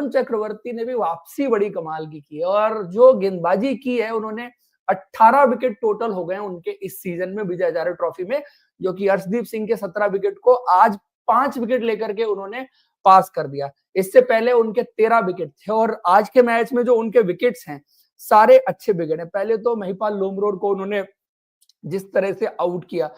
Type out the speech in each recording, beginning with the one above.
वरुण चक्रवर्ती ने भी वापसी बड़ी कमाल की है और जो गेंदबाजी की है उन्होंने 18 विकेट टोटल हो गए हैं उनके इस सीजन में विजय हजारे ट्रॉफी में, जो कि अर्शदीप सिंह के 17 विकेट को आज 5 विकेट लेकर के उन्होंने पास कर दिया। इससे पहले उनके 13 विकेट थे और आज के मैच में जो उनके विकेट्स हैं सारे अच्छे विकेट हैं। पहले तो महिपाल लोमरोड को उन्होंने जिस तरह से आउट किया,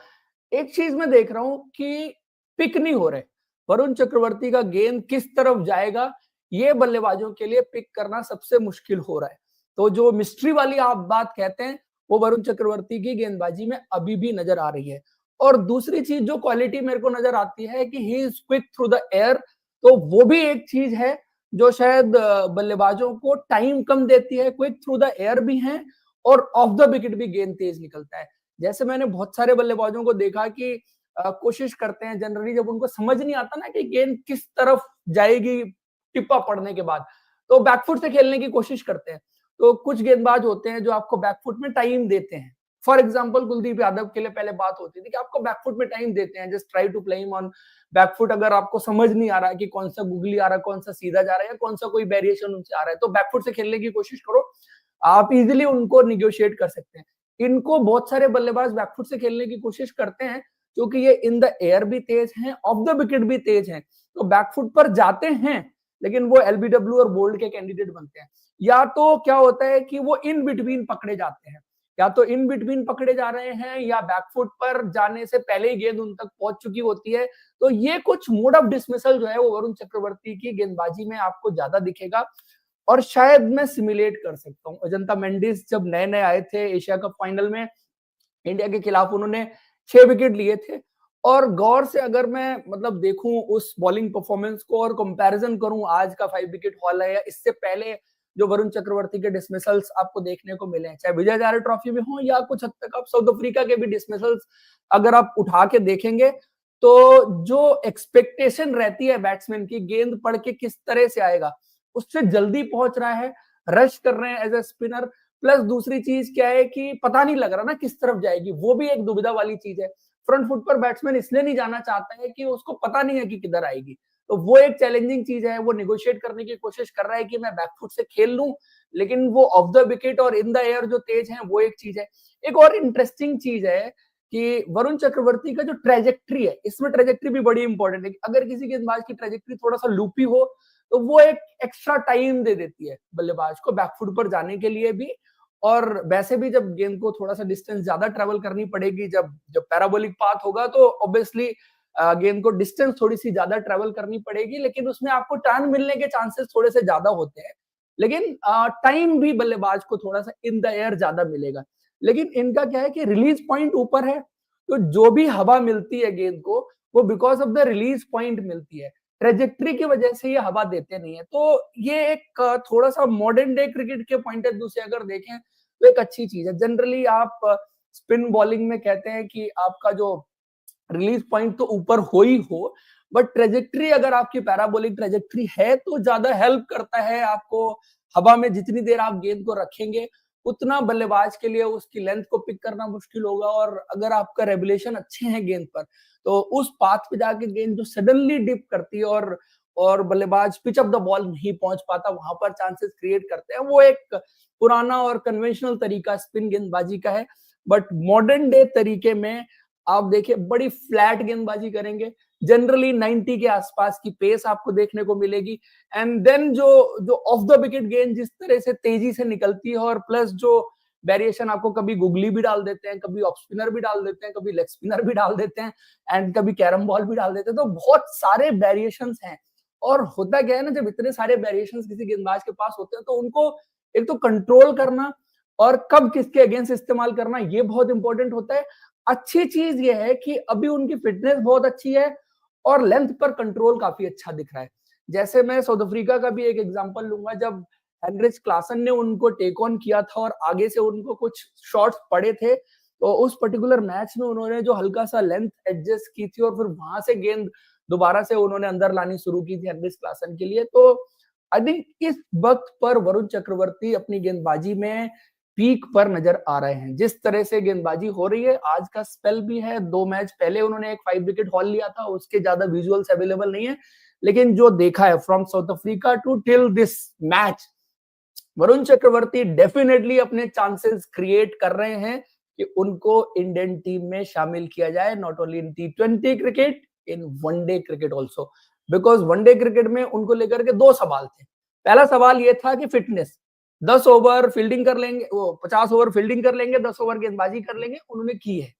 एक चीज मैं देख रहा हूं कि पिक नहीं हो रहे वरुण चक्रवर्ती का गेंद किस तरफ जाएगा, ये बल्लेबाजों के लिए पिक करना सबसे मुश्किल हो रहा है। तो जो मिस्ट्री वाली आप बात कहते हैं वो वरुण चक्रवर्ती की गेंदबाजी में अभी भी नजर आ रही है। और दूसरी चीज जो क्वालिटी मेरे को नजर आती है कि he is quick through the air, तो वो भी एक चीज है जो शायद बल्लेबाजों को टाइम कम देती है। क्विक थ्रू द एयर भी है और ऑफ द विकेट भी गेंद तेज निकलता है। जैसे मैंने बहुत सारे बल्लेबाजों को देखा कि कोशिश करते हैं जनरली जब उनको समझ नहीं आता ना कि गेंद किस तरफ जाएगी टिप्पा पड़ने के बाद, तो बैकफुट से खेलने की कोशिश करते हैं। तो कुछ गेंदबाज होते हैं जो आपको बैकफुट में टाइम देते हैं। फॉर एग्जाम्पल कुलदीप यादव के लिए पहले बात होती थी कि आपको बैकफुट में टाइम देते हैं, just try to play him on back foot. अगर आपको समझ नहीं आ रहा है कि कौन सा गुगली आ रहा है, कौन सा सीधा जा रहा है या कौन सा कोई वेरिएशन उनसे आ रहा है, तो बैकफुट से खेलने की कोशिश करो, आप इजिली उनको निगोशिएट कर सकते हैं। इनको बहुत सारे बल्लेबाज बैकफुट से खेलने की कोशिश करते हैं क्योंकि ये इन द एयर भी तेज हैं, ऑफ द विकेट भी तेज हैं, तो बैकफुट पर जाते हैं लेकिन वो एलबीडब्ल्यू और बोल्ड के कैंडिडेट बनते हैं। या तो क्या होता है कि वो इन बिटवीन पकड़े जाते हैं, या तो इन बिटवीन पकड़े जा रहे हैं या बैकफुट पर जाने से पहले ही गेंद उन तक पहुंच चुकी होती है। तो ये कुछ मोड ऑफ डिसमिसल जो है वो वरुण चक्रवर्ती की गेंदबाजी में आपको ज्यादा दिखेगा। और शायद मैं सिमुलेट कर सकता हूँ, अजंता मेंडिस जब नए नए आए थे एशिया कप फाइनल में इंडिया के खिलाफ उन्होंने 6 विकेट लिए थे, और गौर से अगर मैं मतलब देखूं उस बॉलिंग परफॉर्मेंस को और कंपैरिजन करूं आज का 5 विकेट हॉल है या इससे पहले जो वरुण चक्रवर्ती के डिसमिसल्स आपको देखने को मिले हैं, चाहे विजय हजारे ट्रॉफी में हो या कुछ हद तक आप साउथ अफ्रीका के भी डिसमिसल्स अगर आप उठा के देखेंगे, तो जो एक्सपेक्टेशन रहती है बैट्समैन की गेंद पढ़ के किस तरह से आएगा, उससे जल्दी पहुंच रहा है, रश कर रहे हैं एज ए स्पिनर। प्लस दूसरी चीज क्या है कि पता नहीं लग रहा ना किस तरफ जाएगी, वो भी एक दुविधा वाली चीज है। फ्रंट फुट पर बैट्समैन इसलिए नहीं जाना चाहता है कि उसको पता नहीं है कि किधर आएगी, तो वो एक चैलेंजिंग चीज है। वो निगोशिएट करने की कोशिश कर रहा है कि मैं बैकफुट से खेल लूं, लेकिन वो ऑफ द विकेट और इन द एयर जो तेज है वो एक चीज है। एक और इंटरेस्टिंग चीज है कि वरुण चक्रवर्ती का जो ट्रेजेक्ट्री है, इसमें ट्रेजेक्ट्री भी बड़ी इंपॉर्टेंट है। अगर किसी गेंदबाज की ट्रेजेक्ट्री थोड़ा सा लूपी हो तो वो एक एक्स्ट्रा टाइम दे देती है बल्लेबाज को बैकफुट पर जाने के लिए भी। और वैसे भी जब गेंद को थोड़ा सा डिस्टेंस ज्यादा ट्रेवल करनी पड़ेगी, जब जब पैराबोलिक पाथ होगा तो ऑब्वियसली गेंद को डिस्टेंस थोड़ी सी ज्यादा ट्रेवल करनी पड़ेगी, लेकिन उसमें आपको टर्न मिलने के चांसेस थोड़े से ज्यादा होते हैं। लेकिन टाइम भी बल्लेबाज को थोड़ा सा इन द एयर ज्यादा मिलेगा। लेकिन इनका क्या है कि रिलीज पॉइंट ऊपर है, तो जो भी हवा मिलती है गेंद को वो because of the release point मिलती है, ट्रेजेक्ट्री की वजह से ये हवा देते नहीं है। तो ये एक थोड़ा सा मॉडर्न डे क्रिकेट के पॉइंट ऑफ व्यू से अगर देखें तो एक अच्छी चीज है। जनरली आप स्पिन बॉलिंग में कहते हैं कि आपका जो रिलीज पॉइंट तो ऊपर हो ही हो, बट ट्रेजेक्ट्री अगर आपकी पैराबोलिक ट्रेजेक्ट्री है तो ज्यादा हेल्प करता है आपको। हवा में जितनी देर आप गेंद को रखेंगे उतना बल्लेबाज के लिए उसकी लेंथ को पिक करना मुश्किल होगा, और अगर आपका रेगुलेशन अच्छे हैं गेंद पर तो उस पाथ पे जाके गेंद जो सडनली डिप करती है और बल्लेबाज पिच अप द बॉल नहीं पहुंच पाता, वहां पर चांसेस क्रिएट करते हैं। वो एक पुराना और कन्वेंशनल तरीका स्पिन गेंदबाजी का है। बट मॉडर्न डे तरीके में आप देखिए बड़ी फ्लैट गेंदबाजी करेंगे, जनरली 90 के आसपास की पेस आपको देखने को मिलेगी। एंड देन जो जो ऑफ द विकेट गेंद जिस तरह से तेजी से निकलती है, और प्लस जो वेरिएशन आपको कभी गुगली भी डाल देते हैं, कभी ऑफ स्पिनर भी डाल देते हैं, कभी लेग स्पिनर भी डाल देते हैं, एंड कभी कैरम बॉल भी डाल देते हैं, तो बहुत सारे वेरिएशंस हैं। और होता क्या है ना, जब इतने सारे वेरिएशंस किसी गेंदबाज के पास होते हैं तो उनको एक तो कंट्रोल करना और कब किसके अगेंस्ट इस्तेमाल करना ये बहुत इंपॉर्टेंट होता है। अच्छी चीज ये है कि अभी उनकी फिटनेस बहुत अच्छी है और लेंथ पर कंट्रोल काफी अच्छा दिख रहा है। जैसे मैं साउथ अफ्रीका का भी एक एग्जांपल लूंगा, जब हेनरिच क्लासन ने उनको टेक ऑन किया था और आगे से उनको कुछ शॉट्स पड़े थे, तो उस पर्टिकुलर मैच में उन्होंने जो हल्का सा लेंथ एडजस्ट की थी और फिर वहां से गेंद दोबारा से उन्होंने अंदर लानी शुरू की थी हेनरिच क्लासन के लिए। तो आई थिंक इस वक्त पर वरुण चक्रवर्ती अपनी गेंदबाजी में पीक पर नजर आ रहे हैं। जिस तरह से गेंदबाजी हो रही है, आज का स्पेल भी है, 2 मैच पहले उन्होंने एक 5 विकेट हॉल लिया था, उसके ज्यादा विजुअल्स अवेलेबल नहीं है, लेकिन जो देखा है from South Africa to till this match, Varun Chakravarthy definitely अपने चांसेस क्रिएट कर रहे हैं कि उनको इंडियन टीम में शामिल किया जाए, not only in T20 cricket, in one day cricket also. Because one day cricket में उनको लेकर के दो सवाल थे। पहला सवाल ये था कि फिटनेस, 10 ओवर फील्डिंग कर लेंगे, वो 50 ओवर फील्डिंग कर लेंगे, 10 ओवर गेंदबाजी कर लेंगे, उन्होंने की है।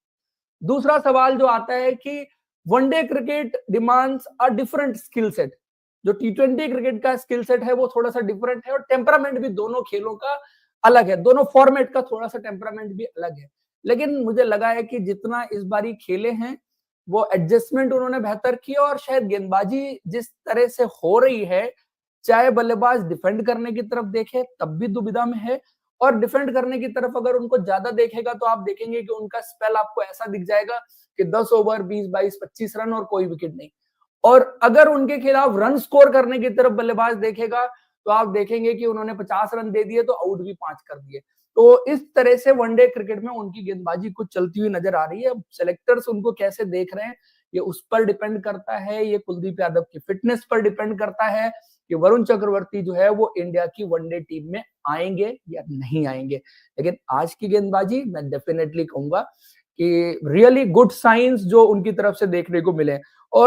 दूसरा सवाल जो आता है कि one day cricket demands a different skill set, जो T20 क्रिकेट का स्किल सेट है वो थोड़ा सा डिफरेंट है, और टेम्परामेंट भी दोनों खेलों का अलग है, दोनों फॉर्मेट का थोड़ा सा टेम्परामेंट भी अलग है। लेकिन मुझे लगा है कि जितना इस बारी खेले हैं वो एडजस्टमेंट उन्होंने बेहतर किया, और शायद गेंदबाजी जिस तरह से हो रही है, चाहे बल्लेबाज डिफेंड करने की तरफ देखे तब भी दुविधा में है, और डिफेंड करने की तरफ अगर उनको ज्यादा देखेगा तो आप देखेंगे कि उनका स्पेल आपको ऐसा दिख जाएगा कि 10 ओवर 20 22 25 रन और कोई विकेट नहीं। और अगर उनके खिलाफ रन स्कोर करने की तरफ बल्लेबाज देखेगा तो आप देखेंगे कि उन्होंने 50 रन दे दिए तो आउट भी 5 कर दिए। तो इस तरह से वनडे क्रिकेट में उनकी गेंदबाजी कुछ चलती हुई नजर आ रही है। अब सेलेक्टर्स उनको कैसे देख रहे हैं ये उस पर डिपेंड करता है, ये कुलदीप यादव की फिटनेस पर डिपेंड करता है कि वरुण चक्रवर्ती जो है वो इंडिया की वनडे टीम में आएंगे या नहीं आएंगे। लेकिन आज की गेंदबाजी मैं डेफिनेटली कहूंगा कि रियली गुड साइंस जो उनकी तरफ से देखने को मिले। और